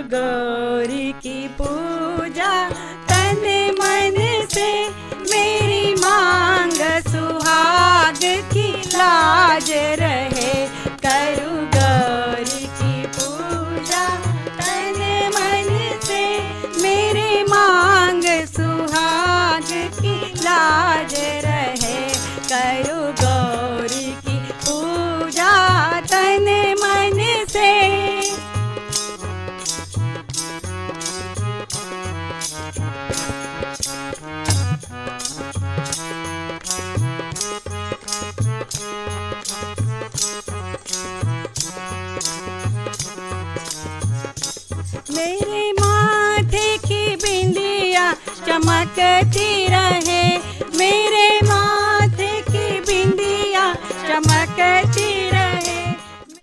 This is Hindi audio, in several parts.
गौरी की पूजा तन मन से, मेरी मांग सुहाग की लाज रहे। करूँ गौरी की पूजा तन मन से, मेरी मांग सुहाग की लाज रहे। करूँ गौरी की पूजा तन मन से। मेरे माथे की बिंदिया चमकती रहे, मेरे माथे की बिंदिया चमकती रहे।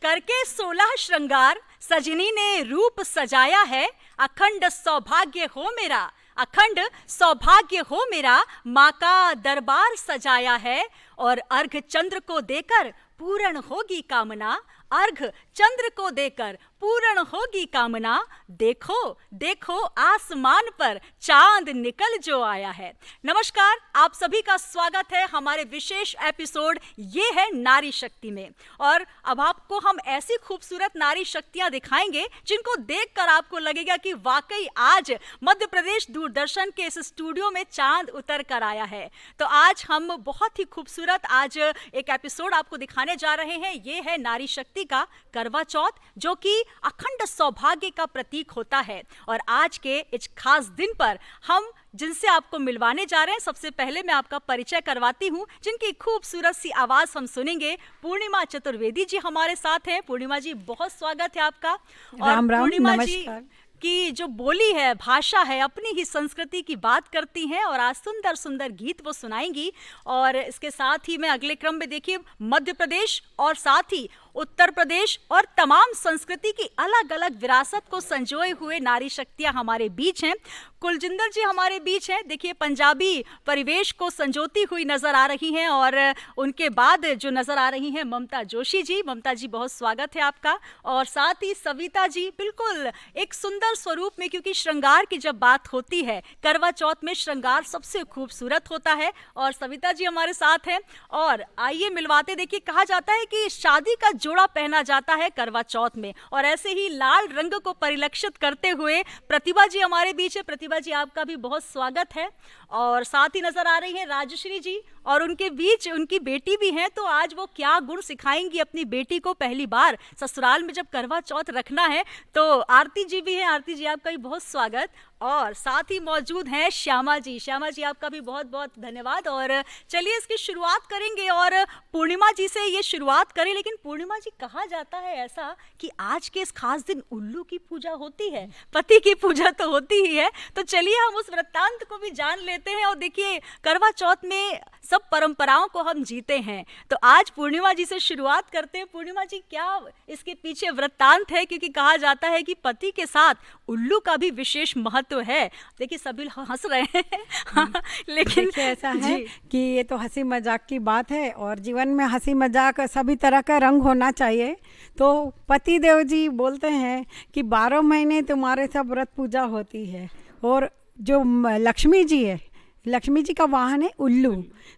करके 16 श्रृंगार सजनी ने रूप सजाया है। अखंड सौभाग्य हो मेरा, अखंड सौभाग्य हो मेरा, माँ का दरबार सजाया है। और अर्घ चंद्र को देकर पूर्ण होगी कामना, अर्घ चंद्र को देकर पूर्ण होगी कामना। देखो देखो आसमान पर चांद निकल जो आया है। नमस्कार, आप सभी का स्वागत है हमारे विशेष एपिसोड ये है नारी शक्ति में। और अब आपको हम ऐसी खूबसूरत नारी शक्तियां दिखाएंगे जिनको देखकर आपको लगेगा कि वाकई आज मध्य प्रदेश दूरदर्शन के इस स्टूडियो में चांद उतर कर आया है। तो आज हम बहुत ही खूबसूरत आज एक एपिसोड आपको दिखाने जा रहे हैं। ये है नारी शक्ति का करवा चौथ, जो कि अखंड सौभाग्य का प्रतीक होता है। और आज के इस खास दिन पर हम जिनसे आपको मिलवाने जा रहे हैं, सबसे पहले मैं आपका परिचय करवाती हूँ, जिनकी खूबसूरत सी आवाज हम सुनेंगे। पूर्णिमा चतुर्वेदी जी हमारे साथ हैं। पूर्णिमा जी, बहुत स्वागत है आपका। और राम राम, पूर्णिमा नमस्कार। जी की जो बोली है, भाषा है, अपनी ही संस्कृति की बात करती हैं और आज सुंदर सुंदर गीत वो सुनाएंगी। और इसके साथ ही मैं अगले क्रम में देखिए मध्य प्रदेश और साथ ही उत्तर प्रदेश और तमाम संस्कृति की अलग अलग विरासत को संजोए हुए नारी शक्तियां हमारे बीच हैं। कुलजिंदर जी हमारे बीच हैं। देखिए पंजाबी परिवेश को संजोती हुई नजर आ रही हैं। और उनके बाद जो नजर आ रही हैं ममता जोशी जी। ममता जी, बहुत स्वागत है आपका। और साथ ही सविता जी, बिल्कुल एक सुंदर स्वरूप में, क्योंकि श्रृंगार की जब बात होती है, करवा चौथ में श्रृंगार सबसे खूबसूरत होता है। और सविता जी हमारे साथ हैं। और आइए मिलवाते। देखिए कहा जाता है कि शादी का जोड़ा पहना जाता है करवा चौथ में, और ऐसे ही लाल रंग को परिलक्षित करते हुए प्रतिभा जी हमारे बीच है। प्रतिभा जी, आपका भी बहुत स्वागत है। और साथ ही नजर आ रही हैं राजश्री जी, और उनके बीच उनकी बेटी भी हैं। तो आज वो क्या गुण सिखाएंगी अपनी बेटी को, पहली बार ससुराल में जब करवा चौथ रखना है। तो आरती जी भी हैं। आरती जी, आपका भी बहुत स्वागत। और साथ ही मौजूद हैं श्यामा जी। श्यामा जी, आपका भी बहुत बहुत धन्यवाद। और चलिए इसकी शुरुआत करेंगे और पूर्णिमा जी से ये शुरुआत करें। लेकिन पूर्णिमा जी, कहा जाता है ऐसा कि आज के इस खास दिन उल्लू की पूजा होती है, पति की पूजा तो होती ही है। तो चलिए हम उस वृत्तांत को भी जान लेते हैं। और देखिए करवा चौथ में सब परंपराओं को हम जीते हैं। तो आज पूर्णिमा जी से शुरुआत करते हैं। पूर्णिमा जी, क्या इसके पीछे वृत्तांत है? क्योंकि कहा जाता है कि पति के साथ उल्लू का भी विशेष महत्व है। देखिए सभी हंस रहे हैं लेकिन ऐसा है कि ये तो हंसी मजाक की बात है, और जीवन में हंसी मजाक सभी तरह का रंग होना चाहिए। तो पति देव जी बोलते हैं कि 12 महीने तुम्हारे सब व्रत पूजा होती है। और जो लक्ष्मी जी है, लक्ष्मी जी का वाहन है उल्लू।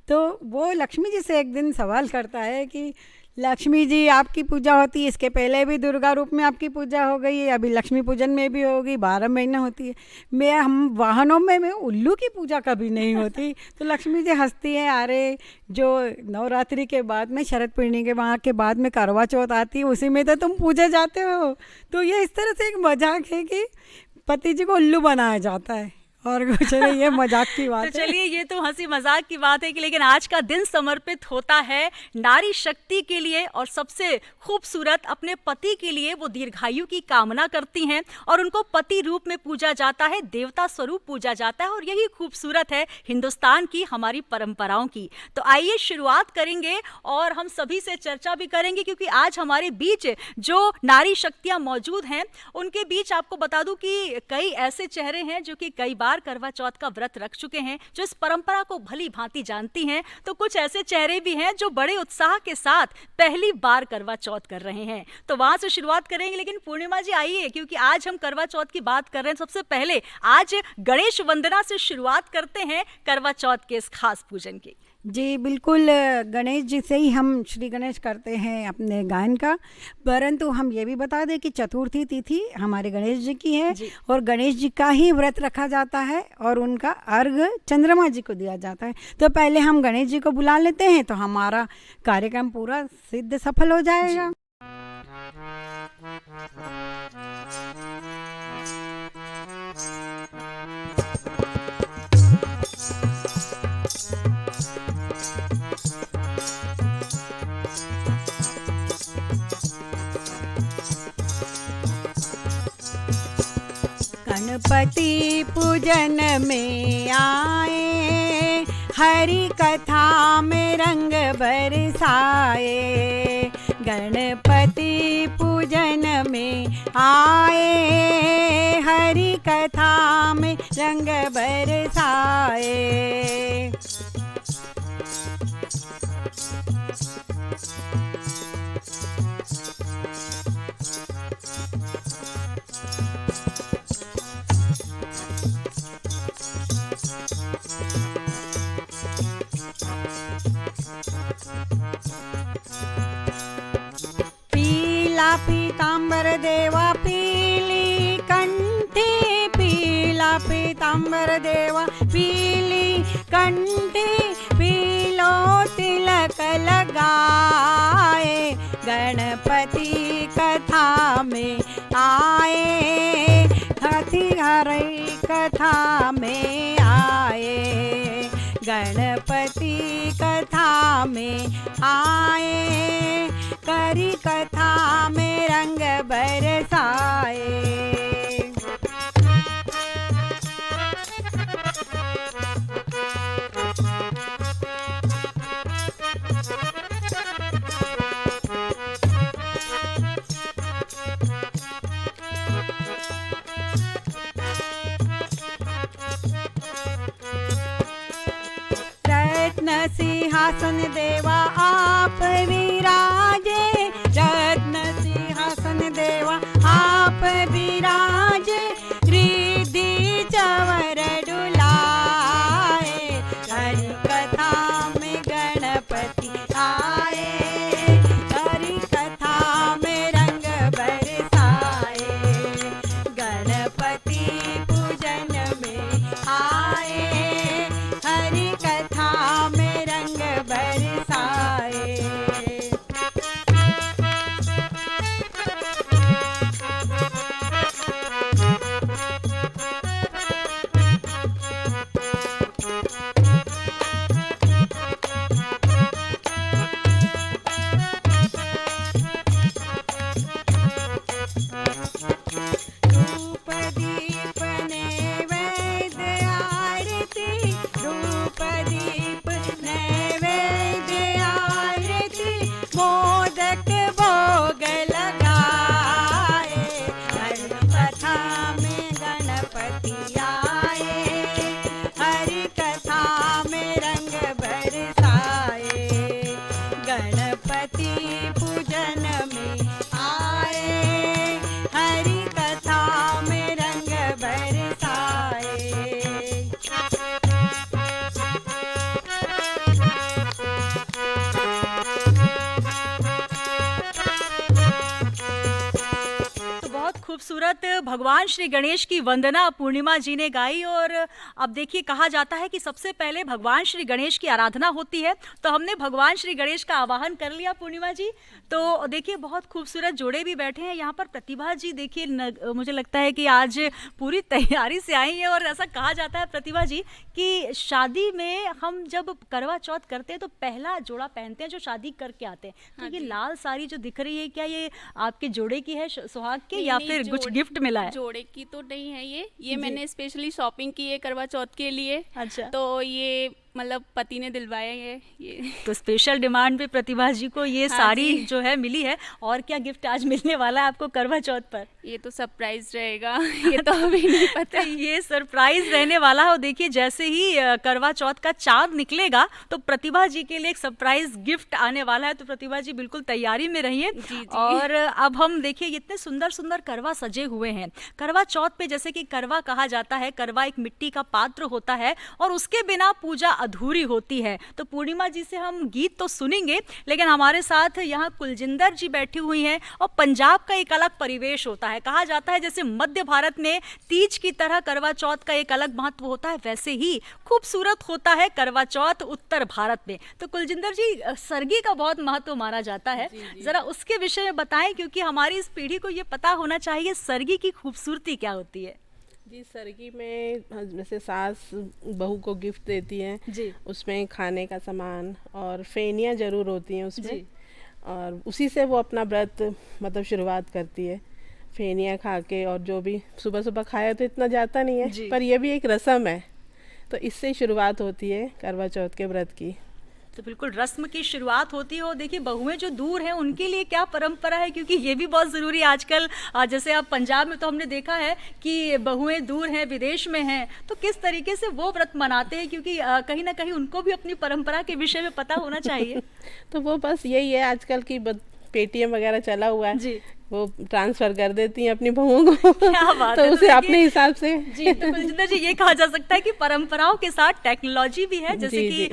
तो वो लक्ष्मी जी से एक दिन सवाल करता है कि लक्ष्मी जी, आपकी पूजा होती है, इसके पहले भी दुर्गा रूप में आपकी पूजा हो गई है, अभी लक्ष्मी पूजन में भी होगी, 12 महीने होती है, हम वाहनों में उल्लू की पूजा कभी नहीं होती। तो लक्ष्मी जी हंसती है, अरे जो नवरात्रि के बाद में, शरद पूर्णिमा के वहाँ के बाद में करवा चौथ आती है, उसी में तो तुम पूजे जाते हो। तो ये इस तरह से एक मजाक है कि पति जी को उल्लू बनाया जाता है। और कुछ नहीं, ये मजाक की बात है। तो चलिए ये तो हंसी मजाक की बात है कि लेकिन आज का दिन समर्पित होता है नारी शक्ति के लिए। और सबसे खूबसूरत अपने पति के लिए वो दीर्घायु की कामना करती हैं और उनको पति रूप में पूजा जाता है, देवता स्वरूप पूजा जाता है। और यही खूबसूरत है हिंदुस्तान की, हमारी परंपराओं की। तो आइए शुरुआत करेंगे और हम सभी से चर्चा भी करेंगे, क्योंकि आज हमारे बीच जो नारी शक्तियाँ मौजूद हैं उनके बीच आपको बता दूं कि कई ऐसे चेहरे हैं जो कि कई बार बार करवा चौथ का व्रत रख चुके हैं, जो इस परंपरा को भली भांति जानती हैं, तो कुछ ऐसे चेहरे भी हैं जो बड़े उत्साह के साथ पहली बार करवा चौथ कर रहे हैं। तो वहां से शुरुआत करेंगे। लेकिन पूर्णिमा जी आइए, क्योंकि आज हम करवा चौथ की बात कर रहे हैं, सबसे पहले आज गणेश वंदना से शुरुआत करते हैं करवा चौथ के इस खास पूजन की। जी बिल्कुल, गणेश जी से ही हम श्री गणेश करते हैं अपने गायन का। परंतु हम ये भी बता दें कि चतुर्थी तिथि हमारे गणेश जी की है जी। और गणेश जी का ही व्रत रखा जाता है और उनका अर्घ चंद्रमा जी को दिया जाता है। तो पहले हम गणेश जी को बुला लेते हैं तो हमारा कार्यक्रम पूरा सिद्ध सफल हो जाएगा। गणपति पूजन में आए, हरि कथा में रंग बरसाए। गणपति पूजन में आए, हरि कथा में रंग बरसाए। पीला पीतांबर देवा पीली कंठी, पीला पीतांबर देवा पीली कंठी, पीलो तिलक लगाए। गणपति कथा में आए, हाथी हरि कथा में आए। गणपति कथा में आए, करी कथा में रंग बरसाए। रत्न सिंहासन देवा आप विराजे, रत्न सिंहासन देवा आप विराजे। रिद्धि चवर डुलाए, हरि कथा में गणपति आए। हरि कथा में रंग बरसाए, गणपति पूजन में आए। हरि कथा में रंग बरसाए। धूप दीप नैवेद्य आरती, धूप दीप नैवेद्य आरती। मोदक भोग लगाए, हरि कथा में गणपति आए। हरि कथा में रंग बरसाए, गणपति पूजन में आए। हरि कथा में रंग बरसाए। तो बहुत खूबसूरत भगवान श्री गणेश की वंदना पूर्णिमा जी ने गाई। और अब देखिए, कहा जाता है कि सबसे पहले भगवान श्री गणेश की आराधना होती है, तो हमने भगवान श्री गणेश का आवाहन कर लिया पूर्णिमा जी। तो देखिए, बहुत खूबसूरत जोड़े भी बैठे हैं यहाँ पर। प्रतिभा जी देखिए, मुझे लगता है कि आज पूरी तैयारी से आई हैं। और ऐसा कहा जाता है प्रतिभा जी कि शादी में हम जब करवा चौथ करते हैं तो पहला जोड़ा पहनते हैं जो शादी करके आते हैं। तो हाँ ये जी। लाल साड़ी जो दिख रही है, क्या ये आपके जोड़े की है, सुहाग के, नहीं, या नहीं, फिर कुछ जोड़े- गिफ्ट मिला है? जोड़े की तो नहीं है ये जी। मैंने स्पेशली शॉपिंग की है करवा चौथ के लिए। अच्छा। तो ये मतलब पति ने दिलवाया ये। तो स्पेशल डिमांड पे प्रतिभा जी को ये हाँ साड़ी जी। जो है मिली है। और क्या गिफ्ट आज मिलने वाला है आपको करवा चौथ पर? ये तो सरप्राइज रहेगा, ये तो अभी नहीं पता। ये सरप्राइज रहने वाला है। और देखिए जैसे ही करवा चौथ का चांद निकलेगा तो प्रतिभा जी के लिए एक सरप्राइज गिफ्ट आने वाला है। तो प्रतिभा जी बिल्कुल तैयारी में रहिए। जी, जी। और अब हम देखिए इतने सुंदर सुंदर करवा सजे हुए हैं। करवा चौथ पे जैसे कि करवा कहा जाता है, करवा एक मिट्टी का पात्र होता है और उसके बिना पूजा अधूरी होती है। तो पूर्णिमा जी से हम गीत तो सुनेंगे, लेकिन हमारे साथ यहाँ कुलजिंदर जी बैठी हुई हैं। और पंजाब का एक अलग परिवेश होता है। कहा जाता है जैसे मध्य भारत में तीज की तरह करवा चौथ का एक अलग महत्व होता है, वैसे ही खूबसूरत होता है करवा चौथ उत्तर भारत में। तो कुलजिंदर जी, सरगी का बहुत महत्व माना जाता है, जरा उसके विषय में बताएं, क्योंकि हमारी इस पीढ़ी को ये पता होना चाहिए सरगी की खूबसूरती क्या होती है। जी, सरगी में जैसे सास बहू को गिफ्ट देती हैं जी। उसमें खाने का सामान और फेनियाँ ज़रूर होती हैं उसमें। जी। और उसी से वो अपना व्रत मतलब शुरुआत करती है, फेनियाँ खा के। और जो भी सुबह सुबह खाया तो इतना जाता नहीं जी। है, पर ये भी एक रस्म है, तो इससे शुरुआत होती है करवा चौथ के व्रत की। तो बिल्कुल रस्म की शुरुआत होती है। और देखिए बहुएं जो दूर हैं उनके लिए क्या परंपरा है, क्योंकि ये भी बहुत ज़रूरी है आजकल। जैसे अब पंजाब में तो हमने देखा है कि बहुएं दूर हैं, विदेश में हैं, तो किस तरीके से वो व्रत मनाते हैं, क्योंकि कहीं ना कहीं उनको भी अपनी परंपरा के विषय में पता होना चाहिए। तो वो बस यही है, आजकल की पेटीएम वगैरह चला हुआ है जी। वो ट्रांसफर कर देती हैं अपनी बहुओं को। क्या बात तो है। उसे देखिए- अपने हिसाब से जी, तो कुलजिंदर जी ये कहा जा सकता है कि परंपराओं के साथ टेक्नोलॉजी भी है। जैसे जी, कि जी।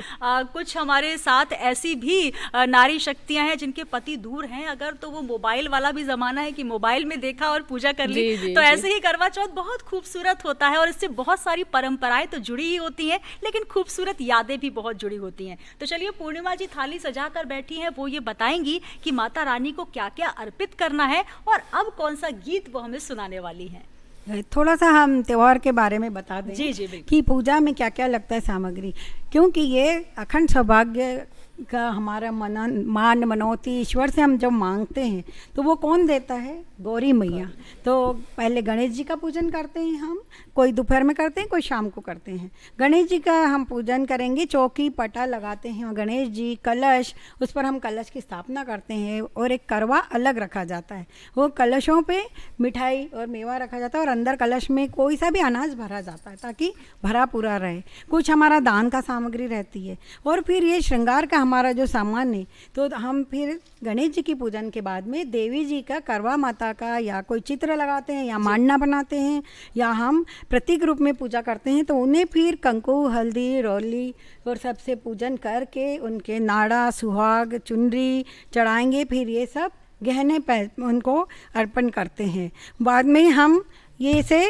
कुछ हमारे साथ ऐसी भी नारी शक्तियां हैं जिनके पति दूर हैं, अगर तो वो मोबाइल वाला भी जमाना है कि मोबाइल में देखा और पूजा कर ली। जी, जी, तो जी। ऐसे ही करवा चौथ बहुत खूबसूरत होता है और इससे बहुत सारी परंपराएं तो जुड़ी ही होती हैं, लेकिन खूबसूरत यादें भी बहुत जुड़ी होती हैं। तो चलिए पूर्णिमा जी थाली सजा कर बैठी हैं, वो ये बताएंगी कि माता रानी को क्या क्या अर्पित करना है और अब कौन सा गीत वो हमें सुनाने वाली हैं। थोड़ा सा हम त्योहार के बारे में बता दें। जी, जी, बिल्कुल। कि पूजा में क्या क्या लगता है सामग्री, क्योंकि ये अखंड सौभाग्य का हमारा मान मनौती ईश्वर से हम जब मांगते हैं तो वो कौन देता है? गौरी मैया। तो पहले गणेश जी का पूजन करते हैं हम, कोई दोपहर में करते हैं, कोई शाम को करते हैं। गणेश जी का हम पूजन करेंगे, चौकी पटा लगाते हैं गणेश जी, कलश, उस पर हम कलश की स्थापना करते हैं और एक करवा अलग रखा जाता है। वो कलशों पे मिठाई और मेवा रखा जाता है और अंदर कलश में कोई सा भी अनाज भरा जाता है ताकि भरा पूरा रहे। कुछ हमारा दान का सामग्री रहती है और फिर ये श्रृंगार का हमारा जो सामान है, तो हम फिर गणेश जी की पूजन के बाद में देवी जी का, करवा माता का या कोई चित्र लगाते हैं या मांडना बनाते हैं या हम प्रतीक रूप में पूजा करते हैं। तो उन्हें फिर कंकु, हल्दी, रोली और सबसे पूजन करके उनके नाड़ा, सुहाग, चुनरी चढ़ाएंगे। फिर ये सब गहने उनको अर्पण करते हैं। बाद में हम ये से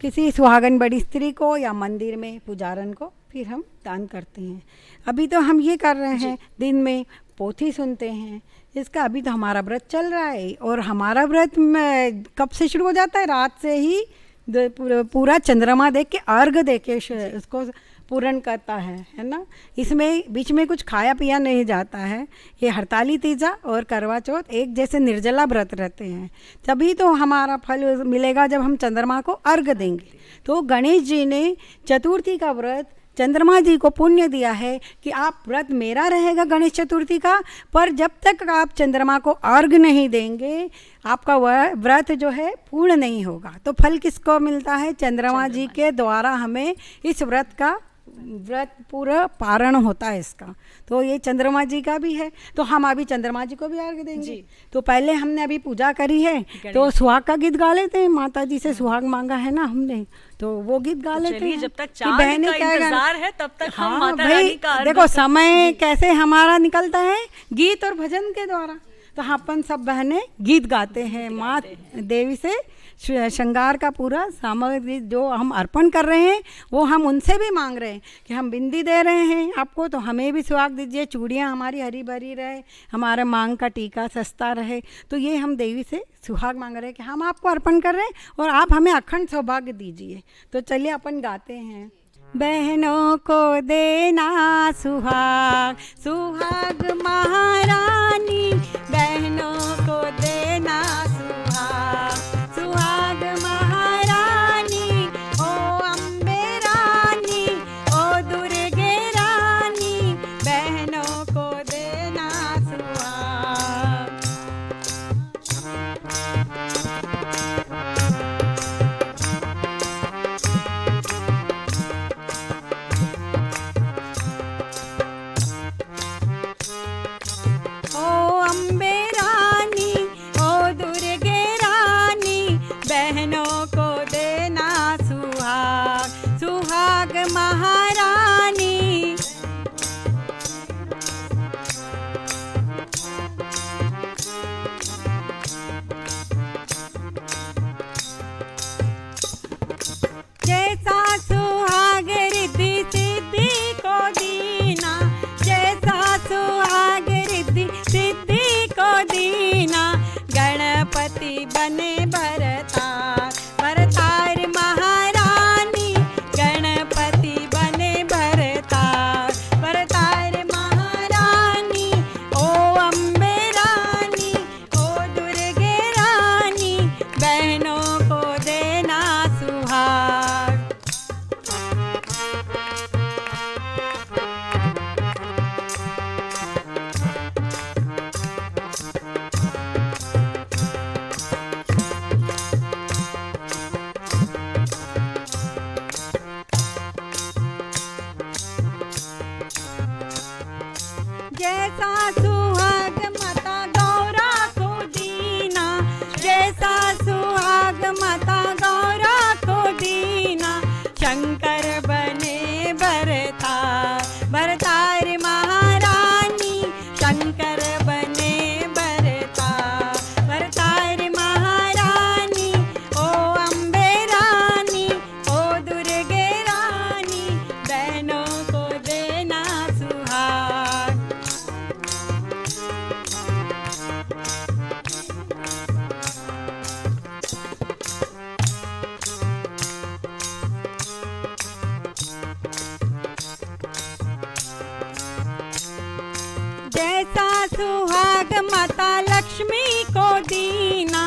किसी सुहागन बड़ी स्त्री को या मंदिर में पुजारन को फिर हम दान करते हैं। अभी तो हम ये कर रहे हैं, दिन में पोथी सुनते हैं। इसका अभी तो हमारा व्रत चल रहा है और हमारा व्रत में कब से शुरू हो जाता है? रात से ही पूरा चंद्रमा देख के, अर्घ दे के उसको पूर्ण करता है ना। इसमें बीच में कुछ खाया पिया नहीं जाता है। ये हड़ताली तीजा और करवा चौथ एक जैसे निर्जला व्रत रहते हैं, तभी तो हमारा फल मिलेगा जब हम चंद्रमा को अर्घ देंगे। तो गणेश जी ने चतुर्थी का व्रत चंद्रमा जी को पुण्य दिया है कि आप व्रत मेरा रहेगा गणेश चतुर्थी का, पर जब तक आप चंद्रमा को अर्घ नहीं देंगे आपका वह व्रत जो है पूर्ण नहीं होगा। तो फल किसको मिलता है? चंद्रमा जी के द्वारा हमें इस व्रत पूरा पारण होता है इसका। तो ये चंद्रमा जी का भी है, तो हम अभी चंद्रमा जी को भी अर्घ देंगे। तो पहले हमने अभी पूजा करी है तो सुहाग का गीत गा लेते हैं। माता जी से सुहाग मांगा है ना हमने, तो वो गीत गा लेते हैं। जब तक चांद का इंतजार है तब तक हम माता भाई रानी का देखो समय कैसे हमारा निकलता है, गीत और भजन के द्वारा। तो अपन सब बहनें गीत गाते हैं, माँ देवी से श्रृंगार का पूरा सामग्री जो हम अर्पण कर रहे हैं वो हम उनसे भी मांग रहे हैं कि हम बिंदी दे रहे हैं आपको, तो हमें भी सुहाग दीजिए, चूड़ियाँ हमारी हरी भरी रहे, हमारा मांग का टीका सस्ता रहे। तो ये हम देवी से सुहाग मांग रहे हैं कि हम आपको अर्पण कर रहे हैं और आप हमें अखंड सौभाग्य दीजिए। तो चलिए अपन गाते हैं। बहनों को देना सुहाग, सुहाग महारानी, बहनों को देना सुहाग, सुहाग महारानी, ओ अम्बे रानी, ओ दुर्गे रानी। बने बरता बरता रे महारानी ओ अम्बे रानी ओ दुर्गे रानी बहनों को देना सुहाग। जैसा सुहाग माता लक्ष्मी को दीना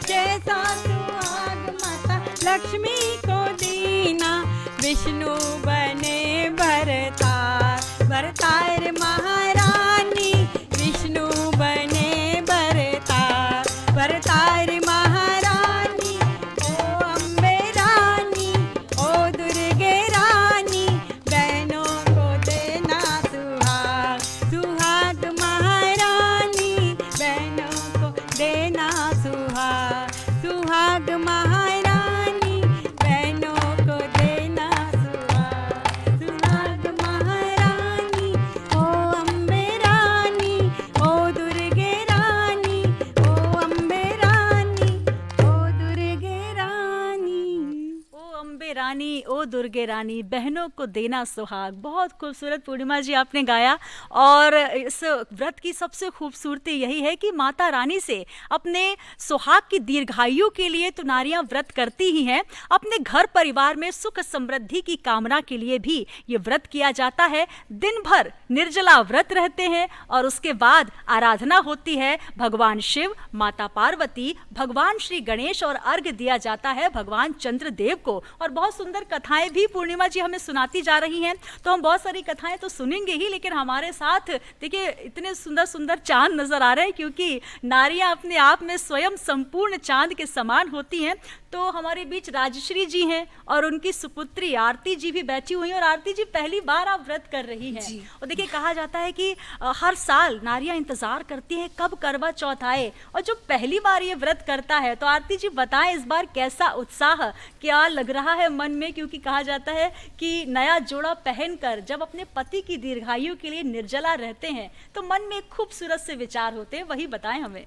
जैसा सुहाग माता लक्ष्मी को दीना विष्णु बने भरता भरता रे महारानी विष्णु बने भरता भरता रे महारानी ओ अम्बे रानी ओ दुर्गे रानी बहनों को देना सुहाग सुहाग महारानी बहनों को देना सुहाग सुहाग महारानी बहनों को देना सुहाग सुहाग महारानी ओ अम्बे रानी ओ दुर्गे रानी ओ अम्बे रानी ओ दुर्गे रानी। ओ अम्बे रानी ओ दुर्गे रानी बहनों को देना सुहाग। बहुत खूबसूरत पूर्णिमा जी आपने गाया। और इस व्रत की सबसे खूबसूरती यही है कि माता रानी से अपने सुहाग की दीर्घायु के लिए तो नारियां व्रत करती ही हैं, अपने घर परिवार में सुख समृद्धि की कामना के लिए भी ये व्रत किया जाता है। दिन भर निर्जला व्रत रहते हैं और उसके बाद आराधना होती है भगवान शिव, माता पार्वती, भगवान श्री गणेश और अर्घ्य दिया जाता है भगवान चंद्रदेव को। और बहुत सुंदर कथाएं भी पूर्णिमा जी हमें सुनाती जा रही हैं। तो हम बहुत सारी कथाएं तो सुनेंगे ही, लेकिन हमारे साथ देखिए इतने सुंदर सुंदर चांद नजर आ रहे हैं, क्योंकि नारियां अपने आप में स्वयं संपूर्ण चांद के समान होती हैं। तो हमारे बीच राजश्री जी हैं और उनकी सुपुत्री आरती जी भी बैठी हुई हैं। और आरती जी पहली बार आप व्रत कर रही हैं। और देखिए कहा जाता है कि हर साल नारियां इंतजार करती हैं कब करवा चौथ आए, और जो पहली बार ये व्रत करता है, तो आरती जी बताएं इस बार कैसा उत्साह क्या लग रहा है मन में, क्योंकि कहा जाता है कि नया जोड़ा पहनकर जब अपने पति की दीर्घायु के लिए निर्जला रहते हैं तो मन में एक खूबसूरत से विचार होते हैं, वही बताएं हमें।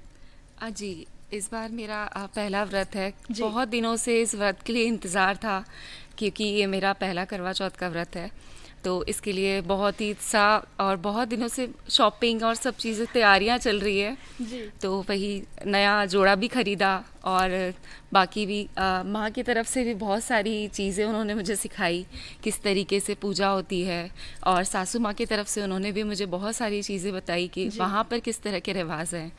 जी, इस बार मेरा पहला व्रत है। जी। बहुत दिनों से इस व्रत के लिए इंतज़ार था, क्योंकि ये मेरा पहला करवा चौथ का व्रत है। तो इसके लिए बहुत ही उत्साह और बहुत दिनों से शॉपिंग और सब चीज़ें तैयारियां चल रही है। जी। तो वही नया जोड़ा भी ख़रीदा और बाकी भी माँ की तरफ से भी बहुत सारी चीज़ें उन्होंने मुझे सिखाई, किस तरीके से पूजा होती है। और सासू माँ की तरफ से उन्होंने भी मुझे बहुत सारी चीज़ें बताई कि वहाँ पर किस तरह के रिवाज हैं।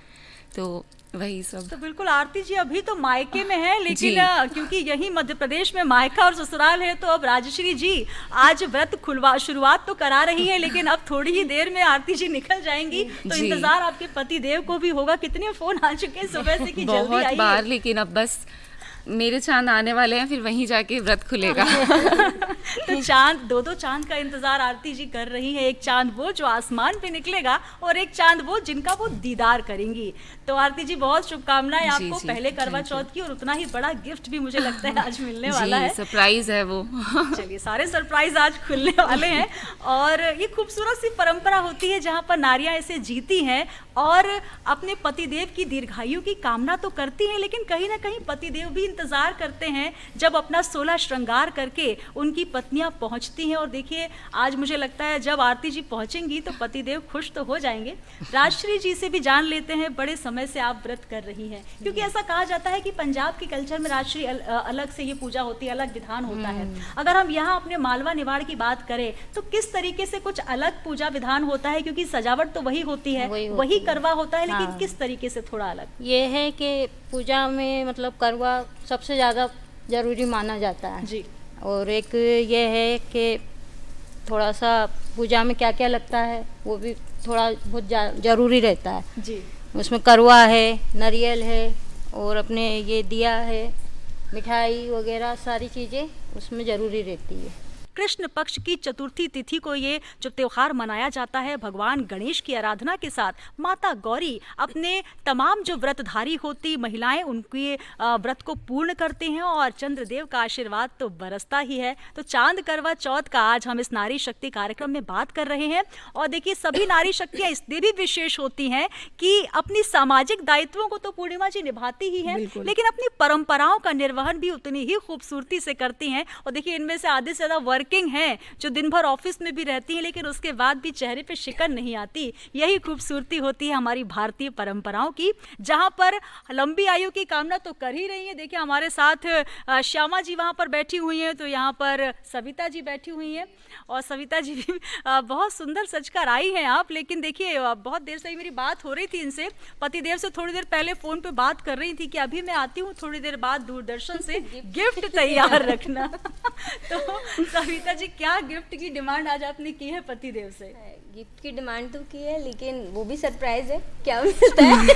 तो वही सब। तो बिल्कुल आरती जी अभी तो मायके में है, लेकिन जी। क्योंकि यही मध्य प्रदेश में मायका और ससुराल है, तो अब राजश्री जी आज व्रत शुरुआत तो करा रही है, लेकिन अब थोड़ी ही देर में आरती जी निकल जाएंगी। तो जी। इंतजार आपके पति देव को भी होगा। कितने फोन आ चुके हैं सुबह से कि जल्दी बहुत आइए। बार, लेकिन अब बस मेरे चांद आने वाले हैं, फिर वहीं जाके व्रत खुलेगा। तो चांद, दो चांद का इंतजार आरती जी कर रही है। एक चांद वो जो आसमान पे निकलेगा, और एक चांद वो जिनका वो दीदार करेंगी। तो आरती जी बहुत शुभकामनाएं आपको जी, पहले करवा thank you। चौथ की, और उतना ही बड़ा गिफ्ट भी मुझे लगता है आज मिलने वाला जी, है। सरप्राइज है वो। चलिए सारे सरप्राइज आज खुलने वाले हैं। और ये खूबसूरत सी परंपरा होती है जहाँ पर नारियां इसे जीती हैं और अपने पतिदेव की दीर्घायु की कामना तो करती हैं, लेकिन कहीं ना कहीं पतिदेव भी इंतजार करते हैं जब अपना 16 श्रृंगार करके उनकी पत्नियां पहुंचती हैं। और देखिए आज मुझे लगता है जब आरती जी पहुंचेंगी तो पतिदेव खुश तो हो जाएंगे। राजश्री जी से भी जान लेते हैं, बड़े समय से आप व्रत कर रही हैं, क्योंकि ऐसा कहा जाता है कि पंजाब के कल्चर में राजश्री अलग से ये पूजा होती है, अलग विधान होता है। अगर हम यहाँ अपने मालवा निवाड़ की बात करें तो किस तरीके से कुछ अलग पूजा विधान होता है, क्योंकि सजावट तो वही होती है, वही करवा होता है, लेकिन हाँ। किस तरीके से थोड़ा अलग? ये है कि पूजा में मतलब करवा सबसे ज़्यादा ज़रूरी माना जाता है जी। और एक ये है कि थोड़ा सा पूजा में क्या क्या लगता है वो भी थोड़ा बहुत ज़रूरी रहता है। जी। उसमें करवा है, नारियल है और अपने ये दिया है, मिठाई वगैरह सारी चीज़ें उसमें ज़रूरी रहती है। कृष्ण पक्ष की चतुर्थी तिथि को ये जो त्योहार मनाया जाता है, भगवान गणेश की आराधना के साथ माता गौरी अपने तमाम जो व्रतधारी होती महिलाएं उनके व्रत को पूर्ण करते हैं और चंद्रदेव का आशीर्वाद तो बरसता ही है। तो चांद करवा चौथ का आज हम इस नारी शक्ति कार्यक्रम में बात कर रहे हैं। और देखिए, सभी नारी शक्तियां इसलिए भी विशेष होती हैं कि अपनी सामाजिक दायित्वों को तो पूर्णिमा जी निभाती ही है, लेकिन अपनी परंपराओं का निर्वहन भी उतनी ही खूबसूरती से करती हैं। और देखिए, इनमें से आधे से ज्यादा वर्किंग हैं, जो दिन भर ऑफिस में भी रहती हैं, लेकिन उसके बाद भी चेहरे पे शिकन नहीं आती। यही खूबसूरती होती है हमारी भारतीय परंपराओं की, जहां पर लंबी आयु की कामना तो कर ही रही है। देखिए, हमारे साथ श्यामा जी वहां पर बैठी हुई हैं, तो यहाँ पर सविता जी बैठी हुई हैं। और सविता जी भी बहुत सुंदर सजकर आई हैं आप। लेकिन देखिए, बहुत देर से ही मेरी बात हो रही थी इनसे, पतिदेव से थोड़ी देर पहले फोन पे बात कर रही थी कि अभी मैं आती हूँ थोड़ी देर बाद दूरदर्शन से, गिफ्ट तैयार रखना। तो सविता जी, क्या गिफ्ट की डिमांड आज आपने की है पतिदेव से? गिफ्ट की डिमांड तो की है, लेकिन वो भी सरप्राइज है, क्या मिलता है।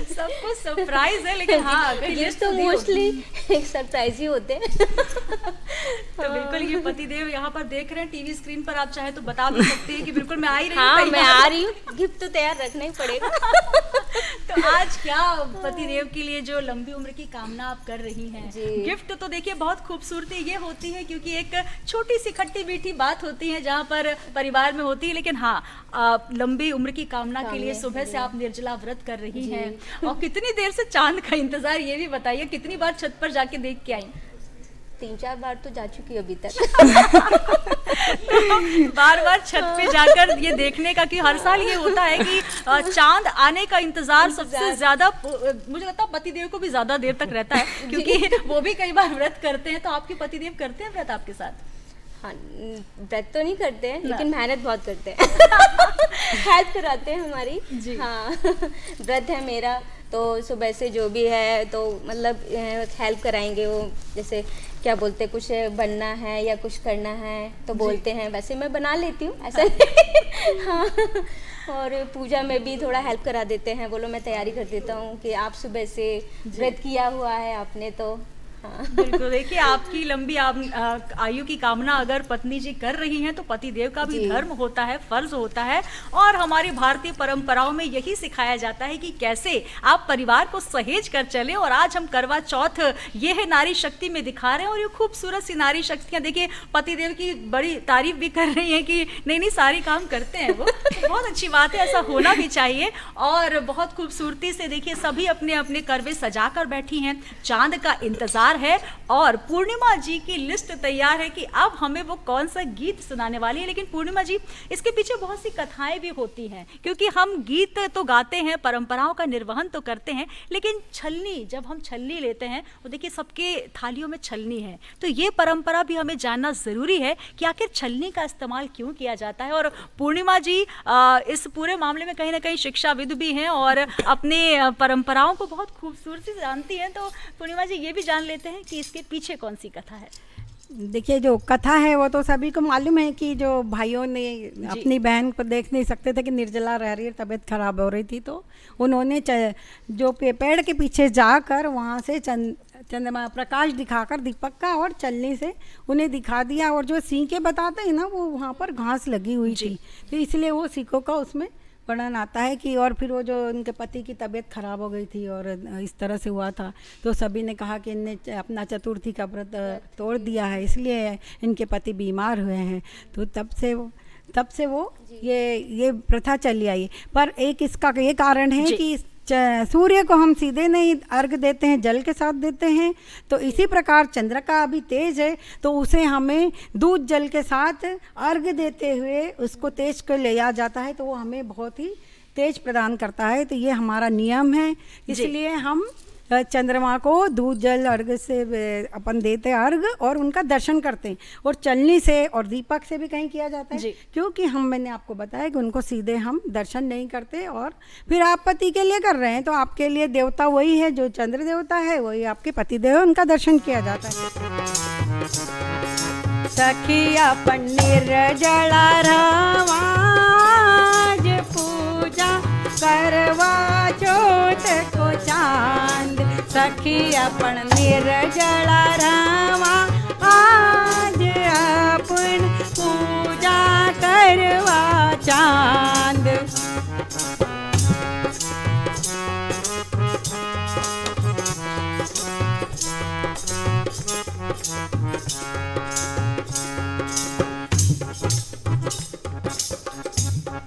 सब कुछ सरप्राइज है, लेकिन हाँ, गिफ्ट तो मोस्टली एक सरप्राइज ही होते हैं। तो बिल्कुल, ये पतिदेव यहाँ पर देख रहे हैं टीवी स्क्रीन पर, आप चाहे तो बता भी सकते हैं कि बिल्कुल मैं आ ही रही हूँ। हाँ, मैं आ रही हूँ, गिफ्ट तो तैयार रखना ही पड़ेगा। तो आज क्या पतिदेव के लिए जो लंबी उम्र की कामना आप कर रही हैं? गिफ्ट तो देखिए बहुत खूबसूरती ये होती है, क्योंकि एक छोटी सी खट्टी मीठी बात होती है जहाँ पर परिवार में होती है, लेकिन हाँ, लंबी उम्र की कामना के लिए सुबह से आप निर्जला व्रत कर रही हैं। और कितनी देर से चांद का इंतजार, ये भी बताइए, कितनी बार छत पर जाके देख के आई? 3-4 बार तो जा चुकी अभी तक। बार बार छत पे जाकर ये देखने का, कि हर साल ये होता है कि चांद आने का इंतजार सबसे ज्यादा, मुझे लगता है पतिदेव को भी ज्यादा देर तक रहता है, क्योंकि वो भी कई बार व्रत करते हैं। तो आपके पतिदेव करते हैं व्रत आपके साथ? हाँ, व्रत तो नहीं करते हैं, लेकिन मेहनत बहुत करते हैं। हेल्प कराते हैं हमारी। हाँ, व्रत है मेरा, तो सुबह से जो भी है तो मतलब हेल्प कराएंगे। वो जैसे क्या बोलते, कुछ बनना है या कुछ करना है तो बोलते हैं, वैसे मैं बना लेती हूँ ऐसा। हाँ, और पूजा में भी थोड़ा हेल्प करा देते हैं। बोलो, मैं तैयारी कर देता हूँ कि आप सुबह से व्रत किया हुआ है आपने, तो हाँ। बिल्कुल, देखिए, आपकी लंबी आयु की कामना अगर पत्नी जी कर रही हैं तो पतिदेव का भी धर्म होता है, फर्ज होता है। और हमारी भारतीय परंपराओं में यही सिखाया जाता है कि कैसे आप परिवार को सहेज कर चलें। और आज हम करवा चौथ ये है नारी शक्ति में दिखा रहे हैं। और ये खूबसूरत सी नारी शक्तियाँ देखिए, पतिदेव की बड़ी तारीफ भी कर रही हैं कि नहीं सारी काम करते हैं वो। तो बहुत अच्छी बात है, ऐसा होना भी चाहिए। और बहुत खूबसूरती से देखिए, सभी अपने अपने करवे सजा कर बैठी हैं, चांद का इंतजार है। और पूर्णिमा जी की लिस्ट तैयार है कि अब हमें वो कौन सा गीत सुनाने वाली है। लेकिन पूर्णिमा जी, इसके पीछे बहुत सी कथाएं भी होती हैं, क्योंकि हम गीत तो गाते हैं, परंपराओं का निर्वहन तो करते हैं, लेकिन छलनी, जब हम छलनी लेते हैं, वो देखिए सबके थालियों में छलनी है। तो ये परंपरा भी हमें जानना जरूरी है कि आखिर छलनी का इस्तेमाल क्यों किया जाता है। और पूर्णिमा जी इस पूरे मामले में कहीं ना कहीं शिक्षाविद भी हैं और अपने परंपराओं को बहुत खूबसूरती से जानती हैं। तो पूर्णिमा जी, ये भी जान लेते हैं कि इसके पीछे कौन सी कथा है? देखिए, जो कथा है वो तो सभी को मालूम है कि जो भाइयों ने अपनी बहन को देख नहीं सकते थे कि निर्जला रह रही है, तबीयत खराब हो रही थी, तो उन्होंने जो पेड़ के पीछे जाकर वहाँ से चंद्रमा प्रकाश दिखाकर दीपक का और चलनी से उन्हें दिखा दिया। और जो सींके बताते हैं ना, वो वहाँ पर घास लगी हुई थी, तो इसलिए वो सीखों का उसमें वर्णन आता है कि। और फिर वो जो उनके पति की तबीयत खराब हो गई थी और इस तरह से हुआ था, तो सभी ने कहा कि इनने अपना चतुर्थी का व्रत तोड़ दिया है, इसलिए इनके पति बीमार हुए हैं। तो तब से वो ये प्रथा चली आई। पर एक इसका ये कारण है कि सूर्य को हम सीधे नहीं अर्घ देते हैं, जल के साथ देते हैं। तो इसी प्रकार चंद्र का अभी तेज है, तो उसे हमें दूध जल के साथ अर्घ देते हुए उसको तेज को ले आ जाता है, तो वो हमें बहुत ही तेज प्रदान करता है। तो ये हमारा नियम है, इसलिए हम चंद्रमा को दूध जल अर्घ से अपन देते अर्घ और उनका दर्शन करते हैं। और चलनी से और दीपक से भी कहीं किया जाता है, क्योंकि मैंने आपको बताया कि उनको सीधे हम दर्शन नहीं करते। और फिर आप पति के लिए कर रहे हैं, तो आपके लिए देवता वही है, जो चंद्र देवता है वही आपके पति देव है, उनका दर्शन किया जाता है। सखिया पन्नीर जला रवाज पूजा करवा चौथ को चांद, सखिया पन्नीर जला रवा आज अपने करवा चांद।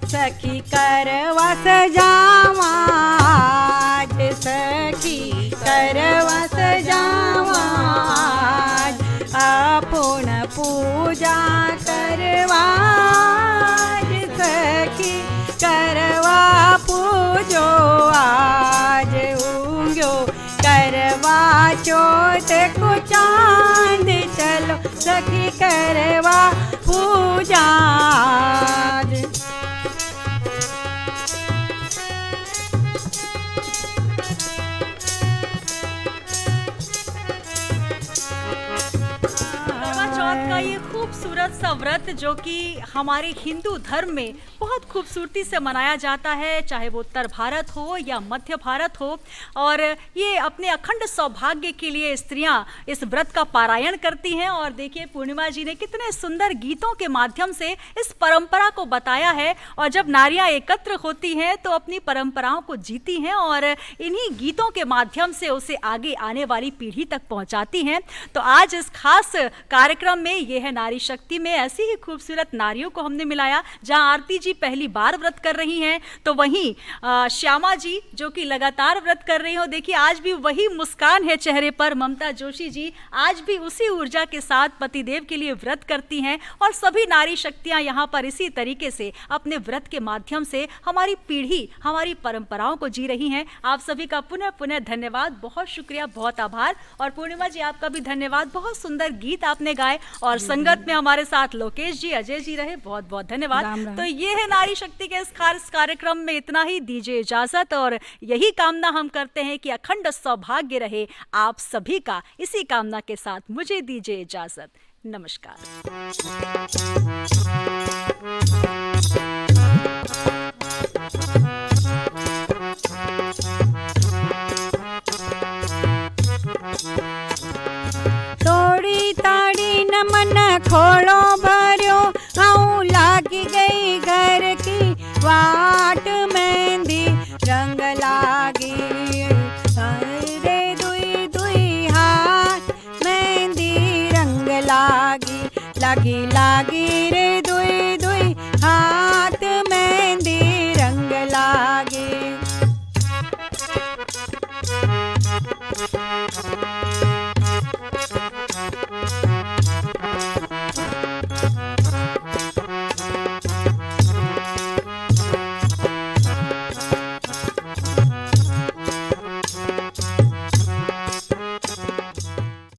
सखी करवा सजावा आज, सखी करवा सजावा आज, आपुन पूजा करवा आज, सखी करवा पूजो आज, ऊँग्यो करवा चौथ को चांद, चलो सखी करवा पूजा आज। करवा चौथ का ये खूबसूरत सा व्रत जो कि हमारे हिंदू धर्म में बहुत खूबसूरती से मनाया जाता है, चाहे वो उत्तर भारत हो या मध्य भारत हो। और ये अपने अखंड सौभाग्य के लिए स्त्रियां इस व्रत का पारायण करती हैं। और देखिए पूर्णिमा जी ने कितने सुंदर गीतों के माध्यम से इस परंपरा को बताया है। और जब नारियां एकत्र होती हैं तो अपनी परंपराओं को जीती हैं और इन्हीं गीतों के माध्यम से उसे आगे आने वाली पीढ़ी तक पहुंचाती हैं। तो आज इस खास कार्यक्रम में ये है नारी शक्ति में ऐसी ही खूबसूरत नारियों को हमने मिलाया। जहां आरती जी पहली बार व्रत कर रही हैं तो वहीं श्यामा जी जो कि लगातार व्रत कर रही हो, देखिए आज भी वही मुस्कान है चेहरे पर। ममता जोशी जी आज भी उसी ऊर्जा के साथ पतिदेव के लिए व्रत करती हैं। और सभी नारी शक्तियां यहाँ पर इसी तरीके से अपने व्रत के माध्यम से हमारी पीढ़ी, हमारी परंपराओं को जी रही हैं। आप सभी का पुनः पुनः धन्यवाद, बहुत शुक्रिया, बहुत आभार। और पूर्णिमा जी आपका भी धन्यवाद, बहुत सुंदर गीत आपने गाए। और संगत में हमारे साथ लोकेश जी, अजय जी रहे, बहुत बहुत धन्यवाद। राम राम। तो ये है नारी शक्ति के इस खास कार्यक्रम में इतना ही, दीजिए इजाजत। और यही कामना हम करते हैं कि अखंड सौभाग्य रहे आप सभी का। इसी कामना के साथ मुझे दीजिए इजाजत, नमस्कार। तोड़ी ताड़ी न मन खोलो